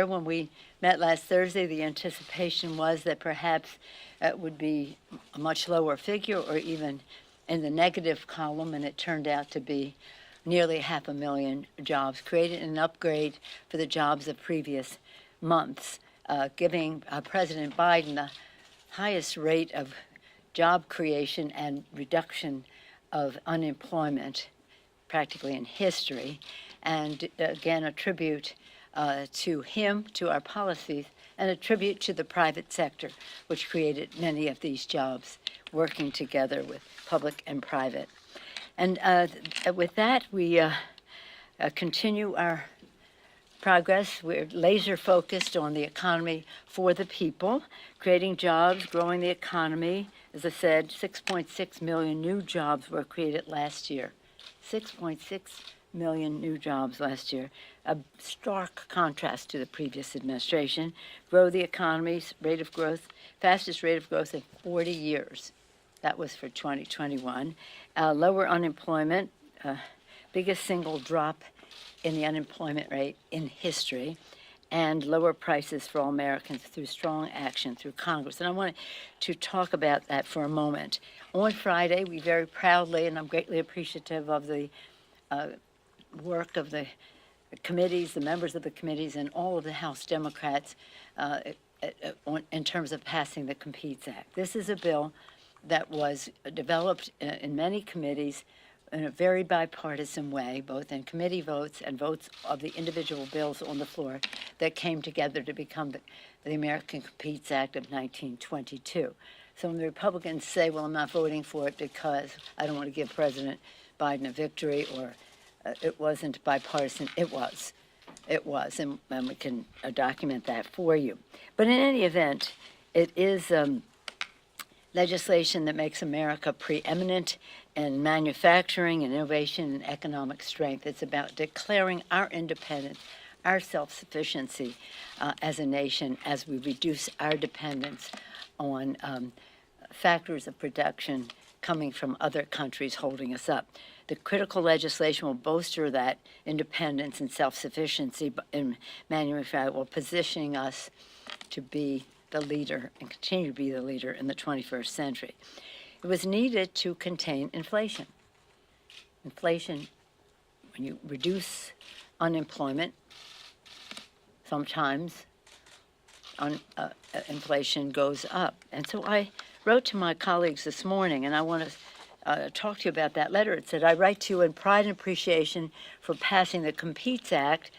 When we met last Thursday, the anticipation was that perhaps it would be a much lower figure or even in the negative column, and it turned out to be nearly 500,000 jobs created, an upgrade for the jobs of previous months, giving President Biden the highest rate of job creation and reduction of unemployment practically in history, and again a tribute to him, to our policies, and a tribute to the private sector, which created many of these jobs, working together with public and private. And with that, we continue our progress. We're laser focused on the economy for the people, creating jobs, growing the economy. As I said, 6.6 million new jobs were created last year. 6.6 million new jobs last year, a stark contrast to the previous administration. Grow the economy's rate of growth, fastest rate of growth in 40 years. That was for 2021. Lower unemployment, biggest single drop in the unemployment rate in history, and lower prices for all Americans through strong action through Congress. And I want to talk about that for a moment. On Friday, we very proudly, and I'm greatly appreciative of the work of the committees, the members of the committees, and all of the House Democrats in terms of passing the Competes Act. This is a bill that was developed in many committees in a very bipartisan way, both in committee votes and votes of the individual bills on the floor that came together to become the American Competes Act of 1922. So when the Republicans say, well, I'm not voting for it because I don't want to give President Biden a victory, or it wasn't bipartisan, it was, and we can document that for you. But in any event, it is legislation that makes America preeminent in manufacturing and innovation and economic strength. It's about declaring our independence, our self-sufficiency as a nation as we reduce our dependence on factors of production coming from other countries holding us up. The critical legislation will bolster that independence and self-sufficiency in manufacturing, while positioning us to be the leader and continue to be the leader in the 21st century. It was needed to contain inflation. Inflation, when you reduce unemployment, sometimes inflation goes up. And so I wrote to my colleagues this morning, and I want to talk to you about that letter. It said, I write to you in pride and appreciation for passing the Competes Act.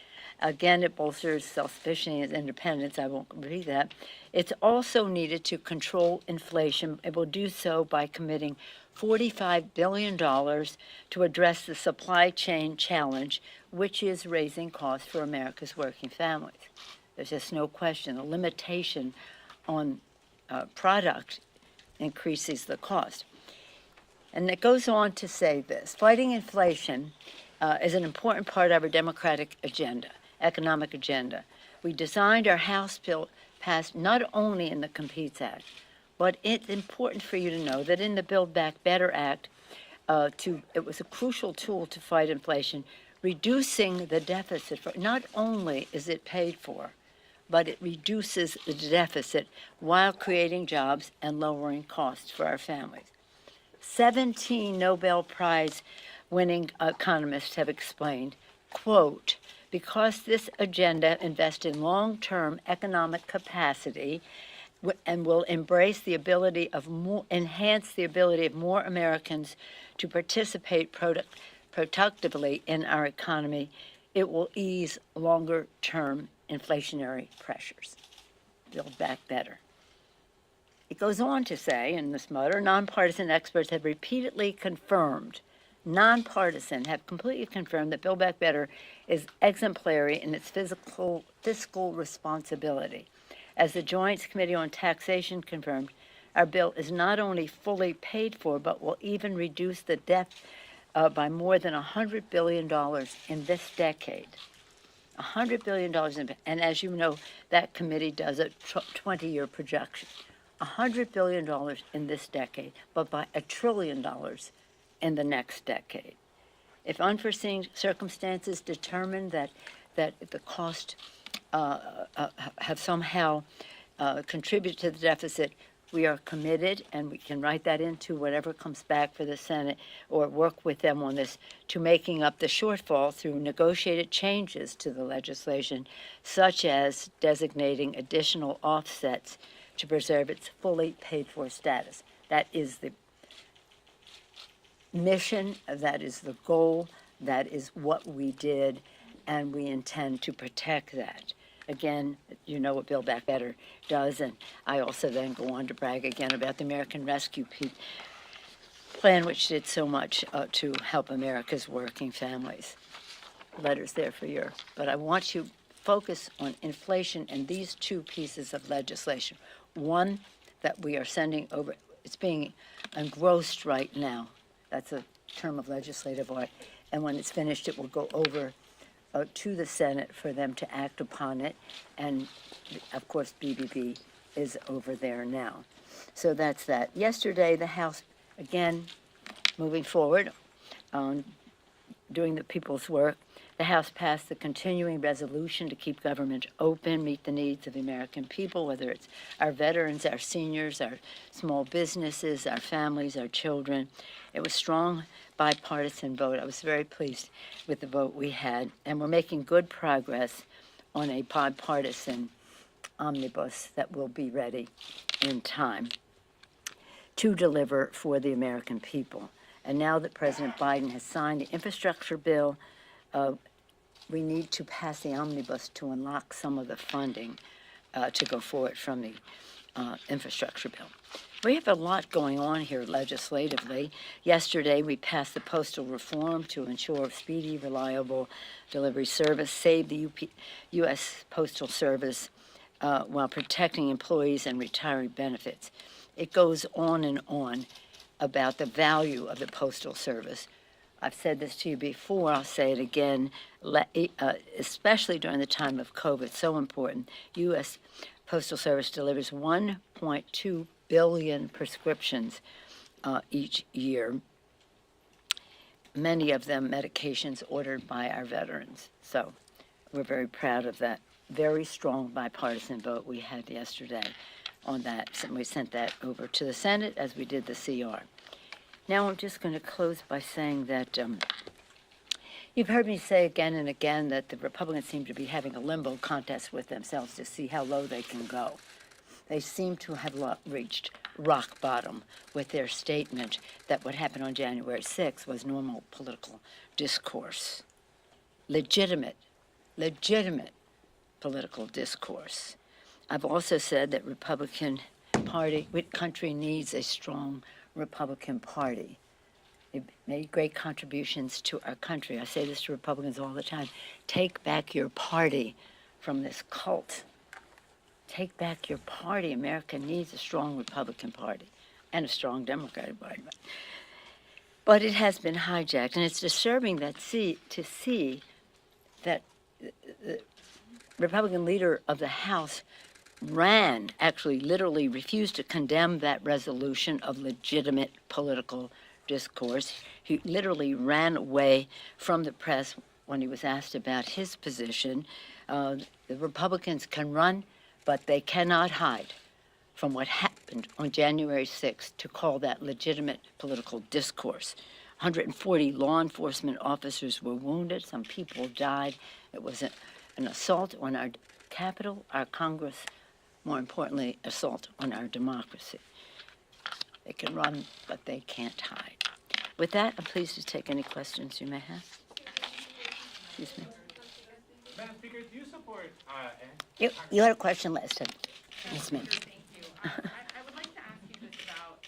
Again, it bolsters self-sufficiency and independence. I won't read that. It's also needed to control inflation. It will do so by committing $45 billion to address the supply chain challenge, which is raising costs for America's working families. There's just no question. The limitation on product increases the cost. And it goes on to say this: fighting inflation is an important part of our democratic agenda, economic agenda. We designed our House bill passed not only in the Competes Act, but it's important for you to know that in the Build Back Better Act, it was a crucial tool to fight inflation, reducing the deficit. Not only is it paid for, but it reduces the deficit while creating jobs and lowering costs for our families. 17 Nobel Prize winning economists have explained, quote, because this agenda invests in long-term economic capacity and will embrace the ability of enhance the ability of more Americans to participate productively in our economy, it will ease longer-term inflationary pressures. Build back better. It goes on to say in this letter, nonpartisan experts have repeatedly confirmed, have completely confirmed that Build Back Better is exemplary in its fiscal responsibility. As the Joint Committee on Taxation confirmed, our bill is not only fully paid for, but will even reduce the debt by more than $100 billion in this decade. $100 billion, and as you know, that committee does a 20-year projection. $100 billion in this decade, but by $1 trillion in the next decade. If unforeseen circumstances determine that the cost have somehow contributed to the deficit, we are committed, and we can write that into whatever comes back for the Senate or work with them on this, to making up the shortfall through negotiated changes to the legislation, such as designating additional offsets to preserve its fully paid-for status. That is the mission, that is the goal, that is what we did, and we intend to protect that. Again, you know what Build Back Better does, and I also then go on to brag again about the American Rescue Plan, which did so much to help America's working families. Letters there for you. But I want you to focus on inflation and these two pieces of legislation. One that we are sending over, it's being engrossed right now. That's a term of legislative art. And when it's finished, it will go over to the Senate for them to act upon it. And, of course, BBB is over there now. So that's that. Yesterday, the House, again, moving forward on doing the people's work, the House passed the continuing resolution to keep government open, meet the needs of the American people, whether it's our veterans, our seniors, our small businesses, our families, our children. It was strong bipartisan vote. I was very pleased with the vote we had, and we're making good progress on a bipartisan omnibus that will be ready in time to deliver for the American people. And now that President Biden has signed the infrastructure bill, we need to pass the omnibus to unlock some of the funding to go forward from the infrastructure bill. We have a lot going on here legislatively. Yesterday, we passed the postal reform to ensure speedy, reliable delivery service, save the U.S. Postal Service while protecting employees and retiree benefits. It goes on and on about the value of the Postal Service. I've said this to you before, I'll say it again, especially during the time of COVID, so important. U.S. Postal Service delivers 1.2 billion prescriptions each year, many of them medications ordered by our veterans. So we're very proud of that very strong bipartisan vote we had yesterday on that. And we sent that over to the Senate as we did the CR. Now I'm just going to close by saying that you've heard me say again and again that the Republicans seem to be having a limbo contest with themselves to see how low they can go. They seem to have reached rock bottom with their statement that what happened on January 6th was normal political discourse. Legitimate political discourse. I've also said that Republican Party, country needs a strong Republican Party. They've made great contributions to our country. I say this to Republicans all the time. Take back your party from this cult. Take back your party. America needs a strong Republican Party and a strong Democratic Party. But it has been hijacked, and it's disturbing to see that the Republican leader of the House actually literally refused to condemn that resolution of legitimate political discourse. He literally ran away from the press when he was asked about his position. The Republicans can run, but they cannot hide from what happened on January 6th to call that legitimate political discourse. 140 law enforcement officers were wounded. Some people died. It was an assault on our Capitol, our Congress, more importantly, assault on our democracy. They can run, but they can't hide. With that, I'm pleased to take any questions you may have. Excuse me. Madam Speaker, do you support... You had a question last time. Yes, ma'am. Thank you. I would like to ask you this about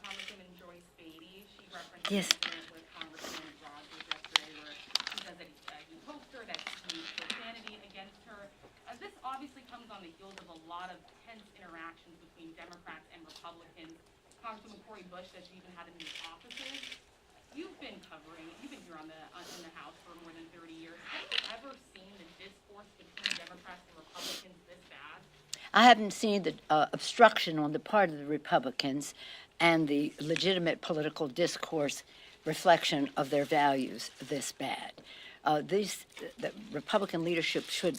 Congresswoman Joyce Beatty. She referenced Yes. an incident with Congressman Rogers yesterday where she says that he poked her, that he used profanity against her. This obviously comes on the heels of a lot of tense interactions between Democrats and Republicans. Congresswoman Cori Bush says she even had him in the offices. You've been here in the House for more than 30 years. Have you ever seen the discourse between Democrats and Republicans this bad? I haven't seen the obstruction on the part of the Republicans and the legitimate political discourse reflection of their values this bad. The Republican leadership should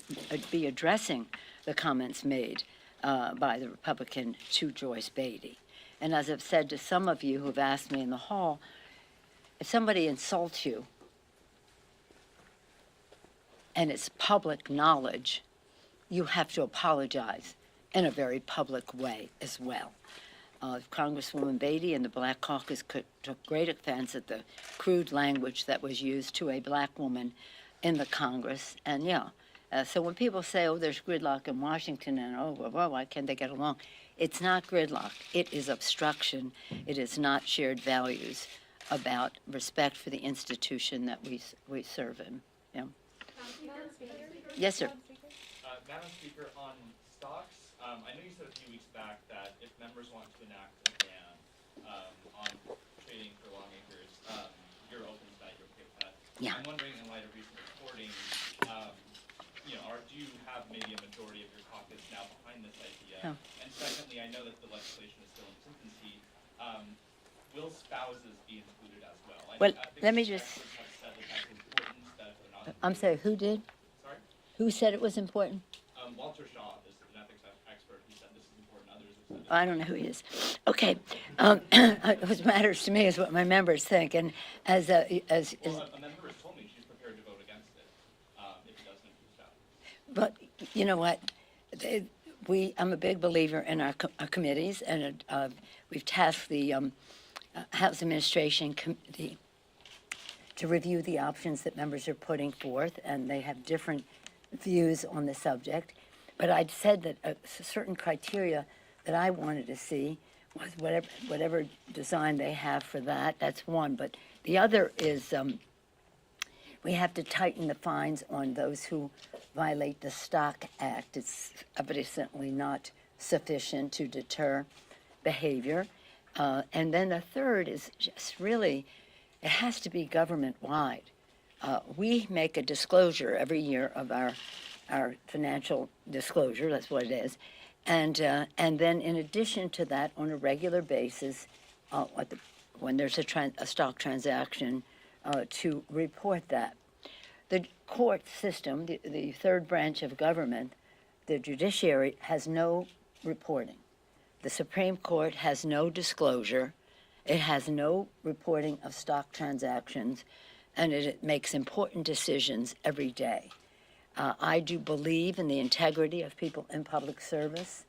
be addressing the comments made by the Republican to Joyce Beatty. And as I've said to some of you who have asked me in the hall, if somebody insults you and it's public knowledge, you have to apologize in a very public way as well. Congresswoman Beatty and the Black Caucus took great offense at the crude language that was used to a black woman in the Congress. And so when people say, oh, there's gridlock in Washington and well, why can't they get along? It's not gridlock. It is obstruction. It is not shared values about respect for the institution that we serve in. Yeah. Yes, sir. Madam Speaker, on stocks, I know you said a few weeks back that if members want to enact a ban on trading for long acres, you're open to that, you're okay with that. Yeah. I'm wondering, in light of recent reporting, do you have maybe a majority of your caucus now behind this idea? Oh. And secondly, I know that the legislation is still in its infancy. Will spouses be included as well? Well, I think let me some just- experts have said that that's important, that if they're not I'm sorry, who did? Sorry? Who said it was important? Walter Shaw is an ethics expert. He said this is important. Others have said I don't know who he is. Okay. What matters to me is what my members think. And as Well, a member has told me she's prepared to vote against it if it doesn't include spouses. but you know what? I'm a big believer in our committees, and we've tasked the House Administration Committee to review the options that members are putting forth, and they have different views on the subject. But I'd said that a certain criteria that I wanted to see was whatever design they have for that. That's one. But the other is we have to tighten the fines on those who violate the Stock Act. It's evidently not sufficient to deter behavior. And then the third is just really, it has to be government-wide. We make a disclosure every year of our financial disclosure, that's what it is. And then in addition to that, on a regular basis, when there's a stock transaction, to report that. The court system, the third branch of government, the judiciary, has no reporting. The Supreme Court has no disclosure. It has no reporting of stock transactions, and it makes important decisions every day. I do believe in the integrity of people in public service.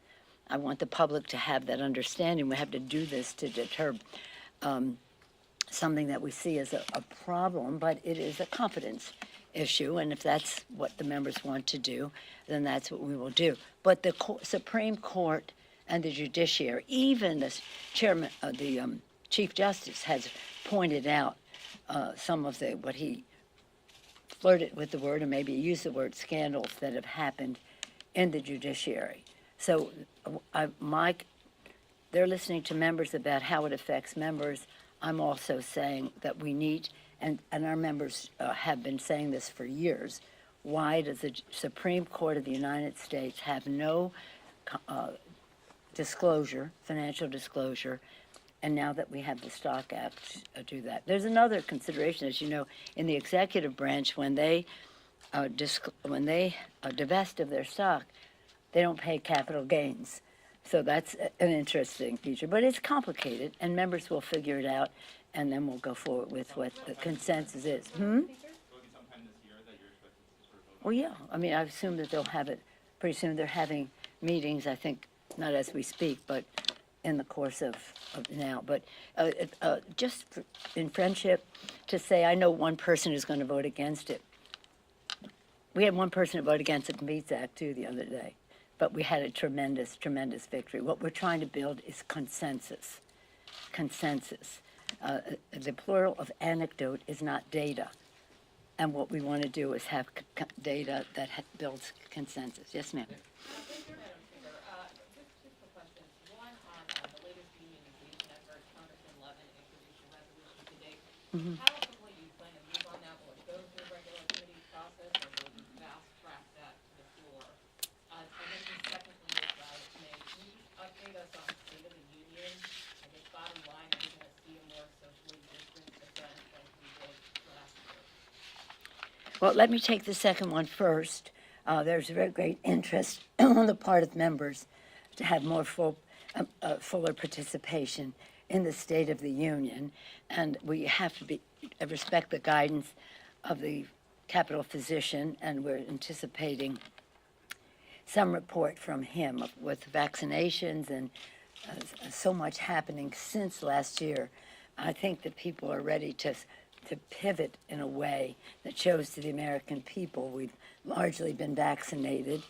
I want the public to have that understanding. We have to do this to deter something that we see as a problem, but it is a competence issue, and if that's what the members want to do, then that's what we will do. But the Supreme Court and the judiciary, even the chairman, the Chief Justice has pointed out some of what he flirted with the word, or maybe used the word, scandals that have happened in the judiciary. So they're listening to members about how it affects members. I'm also saying that we need, and our members have been saying this for years, why does the Supreme Court of the United States have no disclosure, financial disclosure, and now that we have the Stock Act do that. There's another consideration, as you know, in the executive branch, when they divest of their stock, they don't pay capital gains. So that's an interesting feature, but it's complicated, and members will figure it out, and then we'll go forward with what the consensus is. Will it be sometime this year that you're expected to sort of vote? Well, yeah. I mean, I assume that they'll have it pretty soon. They're having meetings, I think, not as we speak, but in the course of now. But just in friendship, to say I know one person is going to vote against it. We had one person to vote against the Competes Act, too, the other day. But we had a tremendous, tremendous victory. What we're trying to build is consensus. Consensus. The plural of anecdote is not data. And what we want to do is have data that builds consensus. Yes, ma'am. Just two questions. One on the latest unionization effort, Congressman Levin introduced a resolution today. How quickly do you plan to move on that? Will it go through a regular committee process, or will you fast track that to the floor? And then just secondly, May, can you update us on the state of the union? I guess bottom line, are we going to see a more socially distant event like we did last year? Well, let me take the second one first. There's a very great interest on the part of members to have more fuller participation in the State of the Union, and we have to respect the guidance of the Capitol physician, and we're anticipating some report from him with vaccinations and so much happening since last year. I think that people are ready to pivot in a way that shows to the American people we've largely been vaccinated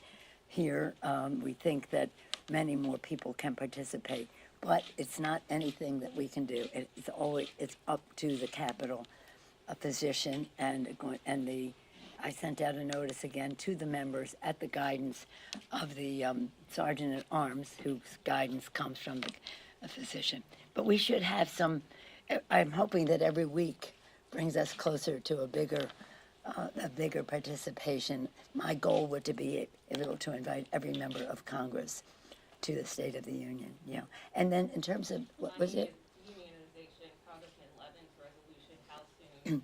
here. We think that many more people can participate, but it's not anything that we can do. It's up to the Capitol physician I sent out a notice again to the members at the guidance of the Sergeant at Arms, whose guidance comes from the physician. But we should have I'm hoping that every week brings us closer to a bigger participation. My goal would to be able to invite every member of Congress to the State of the Union. And then in terms of, what was it? Unionization, Congressman Levin's resolution, how soon is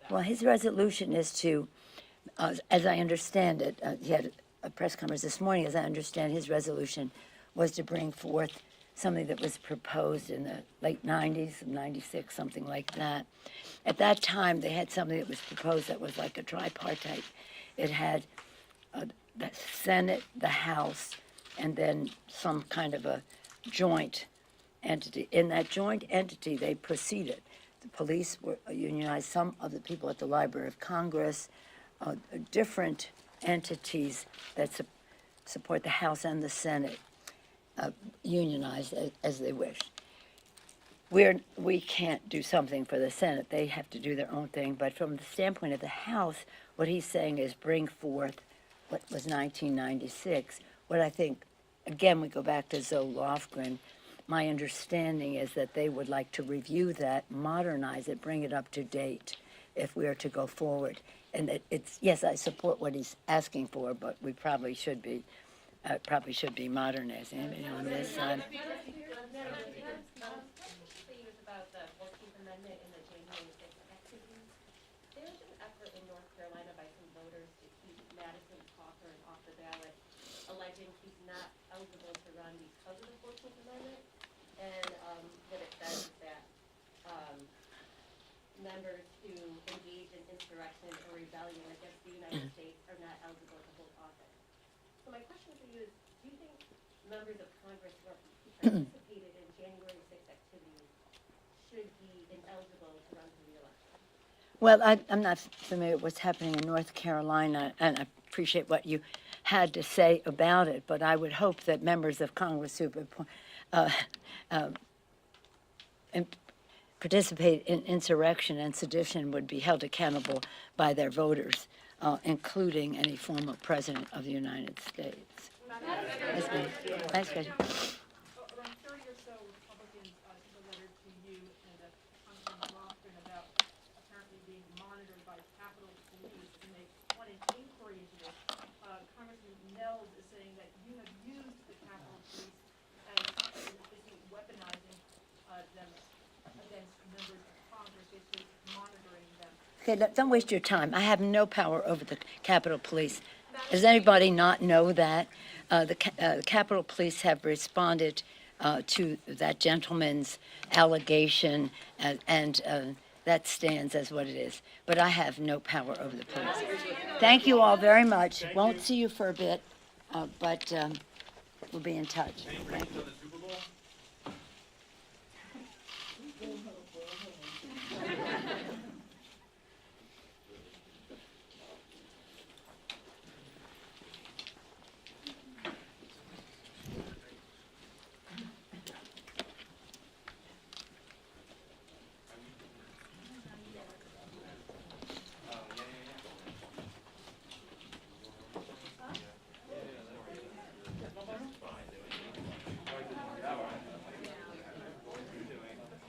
that? Well, his resolution is to, as I understand it, he had a press conference this morning, as I understand his resolution was to bring forth something that was proposed in the late 90s, 96, something like that. At that time, they had something that was proposed that was like a tripartite. It had the Senate, the House, and then some kind of a joint entity. In that joint entity, they proceeded. The police were unionized, some of the people at the Library of Congress, different entities that support the House and the Senate unionized as they wish. We can't do something for the Senate. They have to do their own thing. But from the standpoint of the House, what he's saying is bring forth what was 1996. What I think, again, we go back to Zoe Lofgren. My understanding is that they would like to review that, modernize it, bring it up to date if we are to go forward. And yes, I support what he's asking for, but we probably should be modernizing it on this side. About the 14th Amendment and the January 6th activities. There was an effort in North Carolina by some voters to keep Madison Cawthorn off the ballot, alleging he's not eligible to run because of the 14th Amendment. And what it says is that members who engage in insurrection or rebellion against the United States are not eligible to hold office. So my question for you is, do you think members of Congress who participated in January 6th activities should be ineligible to run for re-election? Well, I'm not familiar with what's happening in North Carolina, and I appreciate what you had to say about it, but I would hope that members of Congress who participate in insurrection and sedition would be held accountable by their voters, including any former president of the United States. Yes, ma'am. Thanks, Betty. Around 30 or so Republicans sent a letter to you and Congressman Lofgren about apparently being monitored by Capitol Police, and they want an inquiry into this. Congressman Nels is saying that you have used the Capitol Police as basically weaponizing them against members of Congress, basically monitoring them. Okay, don't waste your time. I have no power over the Capitol Police. Does anybody not know that? The Capitol Police have responded to that gentleman's allegation, and that stands as what it is. But I have no power over the police. Thank you all very much. Won't see you for a bit, but we'll be in touch. Thank you. On the Super Bowl?